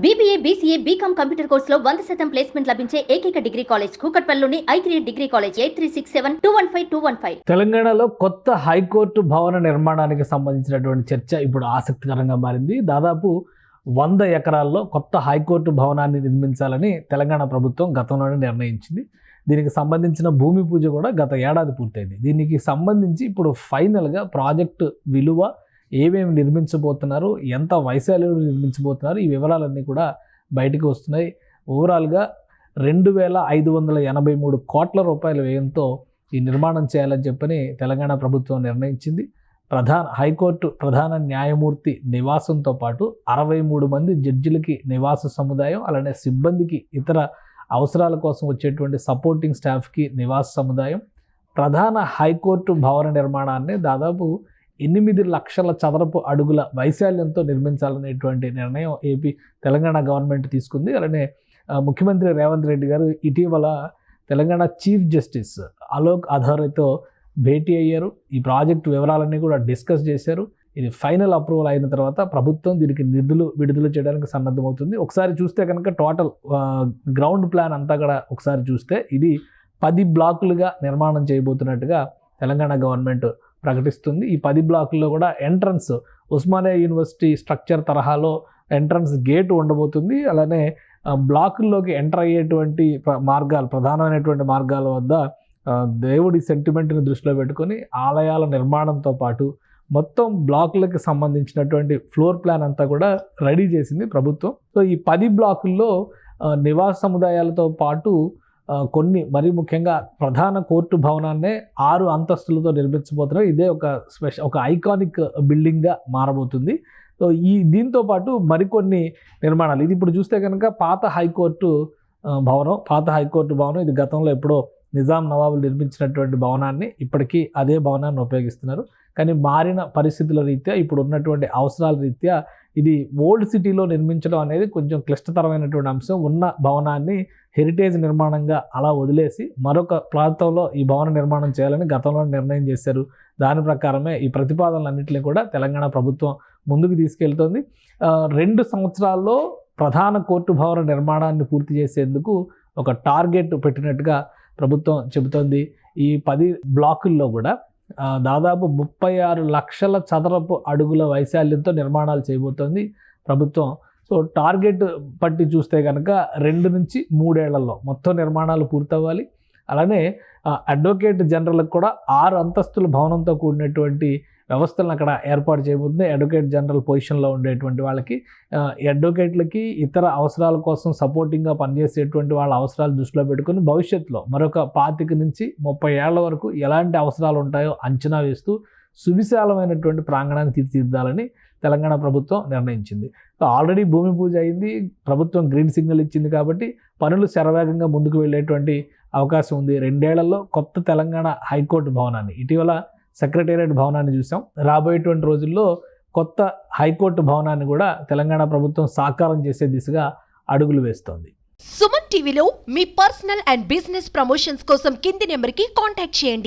BBA, BCA, BCom computer కోర్సులో 100% placement లభించే ఏకైక డిగ్రీ కాలేజ్ కూకట్పల్లిలోని I3 డిగ్రీ కాలేజ్ 8367215215. తెలంగాణలో కొత్త హైకోర్టు భవన నిర్మాణానికి సంబంధించినటువంటి చర్చ ఇప్పుడు ఆసక్తికరంగా మారింది. దాదాపు 100 ఎకరాల్లో కొత్త హైకోర్టు భవనాన్ని నిర్మించాలని తెలంగాణ ప్రభుత్వం గతంలోనే నిర్ణయించింది. దీనికి సంబంధించిన భూమి పూజ కూడా గత ఏడాది పూర్తయింది. దీనికి సంబంధించి ఇప్పుడు ఫైనల్గా ప్రాజెక్టు విలువ, ఏమేమి నిర్మించబోతున్నారు, ఎంత వైశాల్యంలో నిర్మించబోతున్నారు, ఈ వివరాలన్నీ కూడా బయటకు వస్తున్నాయి. ఓవరాల్గా 2583 కోట్ల రూపాయల వ్యయంతో ఈ నిర్మాణం చేయాలని చెప్పని తెలంగాణ ప్రభుత్వం నిర్ణయించింది. హైకోర్టు ప్రధాన న్యాయమూర్తి నివాసంతో పాటు 63 మంది జడ్జిలకి నివాస సముదాయం, అలానే సిబ్బందికి ఇతర అవసరాల కోసం వచ్చేటువంటి సపోర్టింగ్ స్టాఫ్కి నివాస సముదాయం, ప్రధాన హైకోర్టు భవన నిర్మాణాన్ని దాదాపు 8 లక్షల చదరపు అడుగుల వైశాల్యంతో నిర్మించాలనేటువంటి నిర్ణయం తెలంగాణ గవర్నమెంట్ తీసుకుంది. అలానే ముఖ్యమంత్రి రేవంత్ రెడ్డి గారు ఇటీవల తెలంగాణ చీఫ్ జస్టిస్ అలోక్ అథారితో భేటీ అయ్యారు. ఈ ప్రాజెక్టు వివరాలన్నీ కూడా డిస్కస్ చేశారు. ఇది ఫైనల్ అప్రూవల్ అయిన తర్వాత ప్రభుత్వం దీనికి నిధులు విడుదల చేయడానికి సన్నద్ధమవుతుంది. ఒకసారి చూస్తే కనుక టోటల్ గ్రౌండ్ ప్లాన్ అంతా కూడా ఒకసారి చూస్తే ఇది 10 బ్లాకులుగా నిర్మాణం చేయబోతున్నట్టుగా తెలంగాణ గవర్నమెంట్ ప్రకటిస్తుంది. ఈ 10 బ్లాకుల్లో కూడా ఎంట్రన్స్ ఉస్మానియా యూనివర్సిటీ స్ట్రక్చర్ తరహాలో ఎంట్రన్స్ గేట్ ఉండబోతుంది. అలానే బ్లాకుల్లోకి ఎంటర్ అయ్యేటువంటి మార్గాలు, ప్రధానమైనటువంటి మార్గాల వద్ద దేవుడి సెంటిమెంట్ని దృష్టిలో పెట్టుకొని ఆలయాల నిర్మాణంతో పాటు మొత్తం బ్లాకులకి సంబంధించినటువంటి ఫ్లోర్ ప్లాన్ అంతా కూడా రెడీ చేసింది ప్రభుత్వం. సో ఈ 10 బ్లాకుల్లో నివాస సముదాయాలతో పాటు కొన్ని, మరీ ముఖ్యంగా ప్రధాన కోర్టు భవనాన్నే 6 అంతస్తులతో నిర్మించబోతున్నారు. ఇదే ఒక ఐకానిక్ బిల్డింగ్గా మారబోతుంది. సో దీంతో పాటు మరికొన్ని నిర్మాణాలు, ఇది ఇప్పుడు చూస్తే కనుక పాత హైకోర్టు భవనం ఇది గతంలో ఎప్పుడో నిజాం నవాబులు నిర్మించినటువంటి భవనాన్ని ఇప్పటికీ అదే భవనాన్ని ఉపయోగిస్తున్నారు. కానీ మారిన పరిస్థితుల రీత్యా, ఇప్పుడు ఉన్నటువంటి అవసరాల రీత్యా ఇది ఓల్డ్ సిటీలో నిర్మించడం అనేది కొంచెం క్లిష్టతరమైనటువంటి అంశం. ఉన్న భవనాన్ని హెరిటేజ్ నిర్మాణంగా అలా వదిలేసి మరొక ప్రాంతంలో ఈ భవన నిర్మాణం చేయాలని గతంలో నిర్ణయం చేశారు. దాని ప్రకారమే ఈ ప్రతిపాదనలన్నింటినీ కూడా తెలంగాణ ప్రభుత్వం ముందుకు తీసుకెళ్తోంది. 2 సంవత్సరాల్లో ప్రధాన కోర్టు భవన నిర్మాణాన్ని పూర్తి చేసేందుకు ఒక టార్గెట్ పెట్టినట్టుగా ప్రభుత్వం చెబుతోంది. ఈ 10 బ్లాకుల్లో కూడా దాదాపు 36 లక్షల చదరపు అడుగుల వైశాల్యంతో నిర్మాణాలు చేయబోతోంది ప్రభుత్వం. సో టార్గెట్ పట్టి చూస్తే కనుక 2 నుంచి 3 ఏళ్లలో మొత్తం నిర్మాణాలు పూర్తవ్వాలి. అలానే అడ్వకేట్ జనరల్కి కూడా 6 అంతస్తుల భవనంతో కూడినటువంటి వ్యవస్థలను అక్కడ ఏర్పాటు చేయబోతుంది. అడ్వకేట్ జనరల్ పొజిషన్లో ఉండేటువంటి వాళ్ళకి, అడ్వకేట్లకి ఇతర అవసరాల కోసం సపోర్టింగ్గా పనిచేసేటువంటి వాళ్ళ అవసరాలు దృష్టిలో పెట్టుకుని భవిష్యత్తులో మరొక 25 నుంచి 30 ఏళ్ల వరకు ఎలాంటి అవసరాలు ఉంటాయో అంచనా వేస్తూ సువిశాలమైనటువంటి ప్రాంగణాన్ని తీర్చిదిద్దాలని తెలంగాణ ప్రభుత్వం నిర్ణయించింది. ఆల్రెడీ భూమి పూజ అయింది, ప్రభుత్వం గ్రీన్ సిగ్నల్ ఇచ్చింది కాబట్టి పనులు శరవేగంగా ముందుకు వెళ్ళేటువంటి అవకాశం ఉంది. 2 ఏళ్లలో కొత్త తెలంగాణ హైకోర్టు భవనాన్ని, ఇటీవల సెక్రటేరియట్ భవనాన్ని చూసాం. రాబోయేటువంటి రోజుల్లో కొత్త హైకోర్టు భవనాన్ని కూడా తెలంగాణ ప్రభుత్వం సాకారం చేసే దిశగా అడుగులు వేస్తోంది. సుమన్ టీవీలో మీ పర్సనల్ అండ్ బిజినెస్ ప్రమోషన్స్ కోసం కింది నెంబర్కి కాంటాక్ట్ చేయండి.